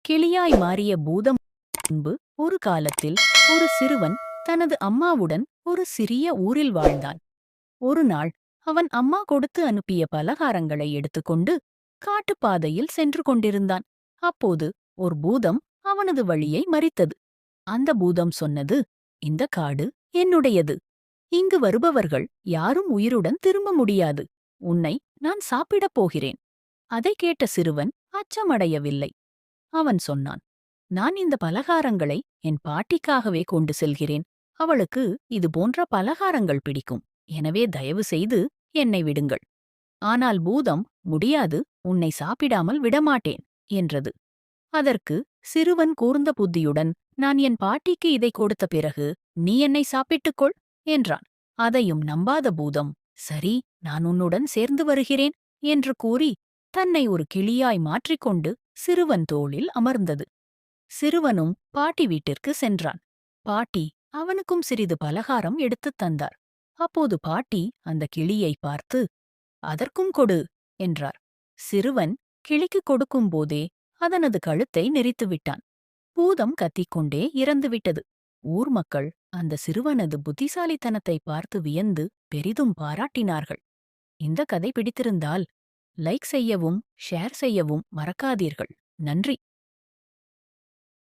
கிளியாய் மாறிய பூதம். முன்பு ஒரு காலத்தில் ஒரு சிறுவன் தனது அம்மாவுடன் ஒரு சிறிய ஊரில் வாழ்ந்தான். ஒரு நாள் அவன் அம்மா கொடுத்து அனுப்பிய பலகாரங்களை எடுத்துக்கொண்டு காட்டுப்பாதையில் சென்று கொண்டிருந்தான். அப்போது ஒரு பூதம் அவனது வழியை மறித்தது. அந்த பூதம் சொன்னது, இந்த காடு என்னுடையது. இங்கு வருபவர்கள் யாரும் உயிருடன் திரும்ப முடியாது. உன்னை நான் சாப்பிடப் போகிறேன். அதைக் கேட்ட சிறுவன் அச்சமடையவில்லை. அவன் சொன்னான், நான் இந்த பலகாரங்களை என் பாட்டிக்காகவே கொண்டு செல்கிறேன். அவளுக்கு இது போன்ற பலகாரங்கள் பிடிக்கும். எனவே தயவு செய்து என்னை விடுங்கள். ஆனால் பூதம், முடியாது, உன்னை சாப்பிடாமல் விடமாட்டேன் என்றது. அதற்கு சிறுவன் கூர்ந்த புத்தியுடன், நான் என் பாட்டிக்கு இதை கொடுத்த பிறகு நீ என்னை சாப்பிட்டுக்கொள் என்றான். அதையும் நம்பாத பூதம், சரி, நான் உன்னுடன் சேர்ந்து வருகிறேன் என்று கூறி தன்னை ஒரு கிளியாய் மாற்றிக்கொண்டு சிறுவன் தோளில் அமர்ந்தது. சிறுவனும் பாட்டி வீட்டிற்கு சென்றான். பாட்டி அவனுக்கும் சிறிது பலகாரம் எடுத்துத் தந்தார். அப்போது பாட்டி அந்த கிளியை பார்த்து, அதற்கும் கொடு என்றார். சிறுவன் கிளிக்குக் கொடுக்கும்போதே அதனது கழுத்தை நெரித்து விட்டான். பூதம் கத்திக்கொண்டே இறந்துவிட்டது. ஊர் மக்கள் அந்த சிறுவனது புத்திசாலித்தனத்தை பார்த்து வியந்து பெரிதும் பாராட்டினார்கள். இந்த கதை பிடித்திருந்தால் லைக் செய்யவும் ஷேர் செய்யவும் மறக்காதீர்கள். நன்றி.